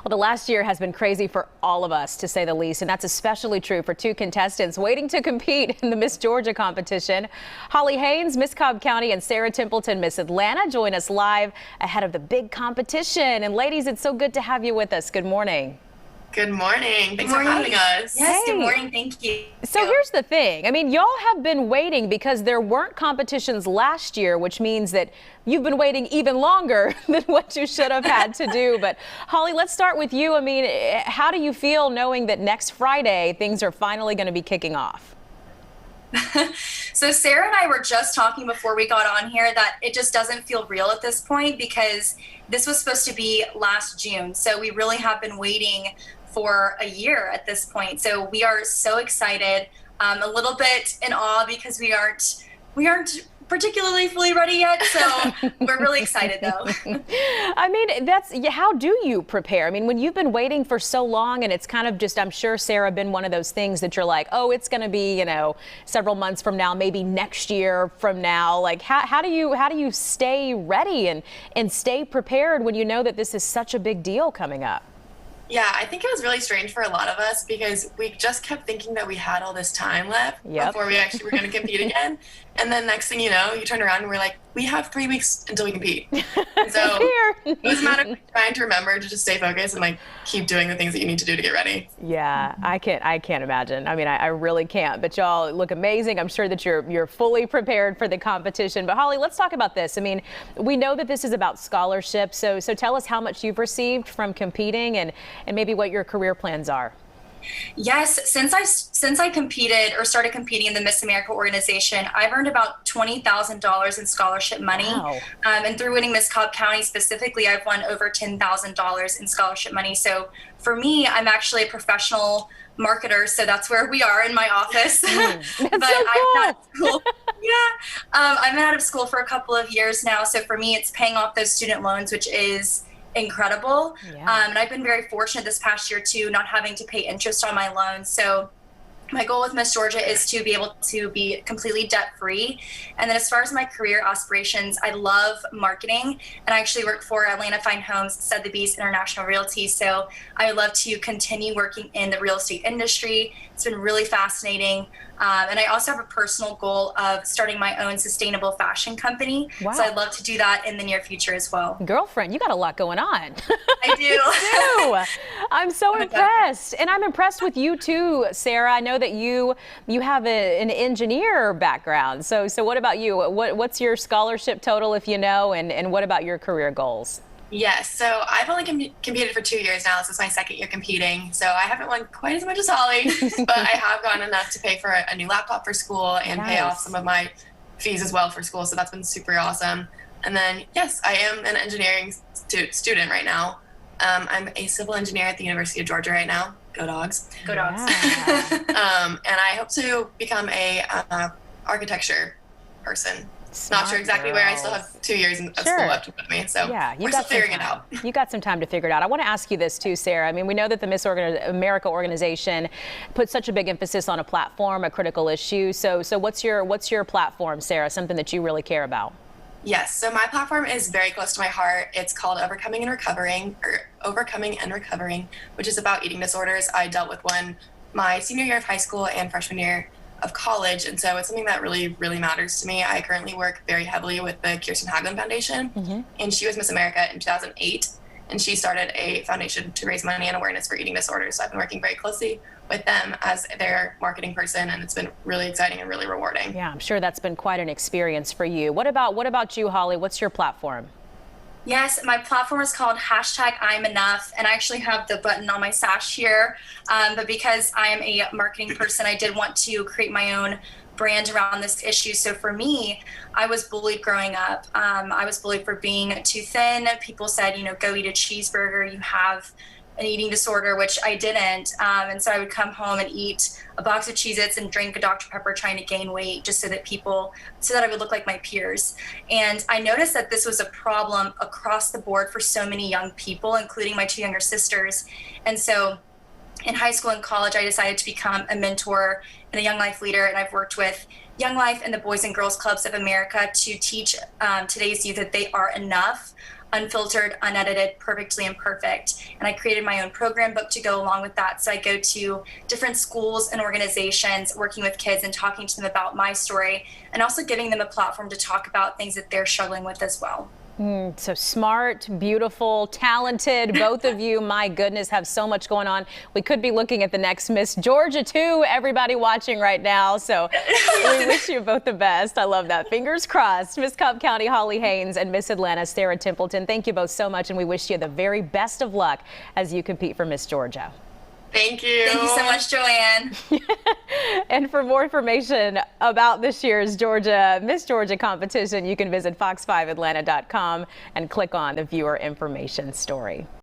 Well, the last year has been crazy for all of us, to say the least, and that's especially true for two contestants waiting to compete in the Miss Georgia competition. Holly Haynes, Miss Cobb County, and Sarah Templeton, Miss Atlanta, join us live ahead of the big competition. And ladies, it's so good to have you with us. Good morning. Good morning. Thanks for having us. Yes, Hey. good morning. Thank you. So here's the thing. I mean, y'all have been waiting because there weren't competitions last year, which means that you've been waiting even longer than what you should have had to do. But Holly, let's start with you. I mean, how do you feel knowing that next Friday things are finally going to be kicking off? So Sarah and I were just talking before we got on here that it just doesn't feel real at this point because this was supposed to be last June. So we really have been waiting for a year at this point. So we are so excited, a little bit in awe because we aren't particularly fully ready yet. So we're really excited though. I mean, how do you prepare? I mean, when you've been waiting for so long and it's kind of just, I'm sure, Sarah, been one of those things that you're like, oh, it's going to be, several months from now, maybe next year from now. Like, how do you stay ready and stay prepared when you know that this is such a big deal coming up? Yeah, I think it was really strange for a lot of us because we just kept thinking that we had all this time left before we actually were going to compete again. And then next thing you know, you turn around and we're like, we have 3 weeks until we compete. And so it was a matter of trying to remember to just stay focused and keep doing the things that you need to do to get ready. Yeah, I can't imagine. I mean, I really can't, but y'all look amazing. I'm sure that you're fully prepared for the competition. But Holly, let's talk about this. I mean, we know that this is about scholarships. So tell us how much you've received from competing and maybe what your career plans are. Yes, since I competed or started competing in the Miss America organization, I've earned about $20,000 in scholarship money. Wow. And through winning Miss Cobb County specifically, I've won over $10,000 in scholarship money. So for me, I'm actually a professional marketer, so that's where we are in my office. That's but so cool. I've been out of school. I've been out of school for a couple of years now. So for me, it's paying off those student loans, which is incredible. Yeah. And I've been very fortunate this past year too, not having to pay interest on my loans. So my goal with Miss Georgia is to be able to be completely debt free. And then as far as my career aspirations, I love marketing and I actually work for Atlanta Fine Homes, Sotheby's International Realty. So I would love to continue working in the real estate industry. It's been really fascinating. And I also have a personal goal of starting my own sustainable fashion company. Wow. So I'd love to do that in the near future as well. Girlfriend, you got a lot going on. I do. I'm so impressed. And I'm impressed with you too, Sarah. I know that you have an engineer background. So what about you? What's your scholarship total, if you know, and what about your career goals? Yes, so I've only competed for 2 years now. This is my second year competing. So I haven't won quite as much as Holly, but I have gotten enough to pay for a new laptop for school and pay off some of my fees as well for school. So that's been super awesome. And then, yes, I am an engineering student right now. I'm a civil engineer at the University of Georgia right now. Go Dogs. Go Dogs. Yeah. And I hope to become a architecture person. Not sure exactly where. I still have 2 years of school left with me, so we're still figuring it out. You got some time to figure it out. I want to ask you this too, Sarah. I mean, we know that the Miss America organization puts such a big emphasis on a platform, a critical issue. So what's your platform, Sarah? Something that you really care about? Yes, so my platform is very close to my heart. It's called Overcoming and Recovering, which is about eating disorders. I dealt with one my senior year of high school and freshman year of college, and so it's something that really, really matters to me. I currently work very heavily with the Kirsten Haglund Foundation, and she was Miss America in 2008, and she started a foundation to raise money and awareness for eating disorders. So I've been working very closely with them as their marketing person, and it's been really exciting and really rewarding. Yeah, I'm sure that's been quite an experience for you. What about you, Holly? What's your platform? Yes, my platform is called #I'mEnough, and I actually have the button on my sash here. But because I am a marketing person, I did want to create my own brand around this issue. So for me, I was bullied growing up. I was bullied for being too thin. People said, go eat a cheeseburger, you have an eating disorder, which I didn't. And so I would come home and eat a box of Cheez-Its and drink a Dr. Pepper trying to gain weight just so that I would look like my peers. And I noticed that this was a problem across the board for so many young people, including my two younger sisters. And so in high school and college, I decided to become a mentor and a Young Life leader. And I've worked with Young Life and the Boys and Girls Clubs of America to teach today's youth that they are enough. unfiltered, unedited, perfectly imperfect. And I created my own program book to go along with that. So I go to different schools and organizations working with kids and talking to them about my story, and also giving them a platform to talk about things that they're struggling with as well. So smart, beautiful, talented, both of you, my goodness, have so much going on. We could be looking at the next Miss Georgia too, everybody watching right now. So we wish you both the best. I love that. Fingers crossed. Miss Cobb County, Holly Haynes, and Miss Atlanta, Sarah Templeton, thank you both so much, and we wish you the very best of luck as you compete for Miss Georgia. Thank you. Thank you so much, Joanne. And for more information about this year's Miss Georgia competition, you can visit fox5atlanta.com and click on the viewer information story.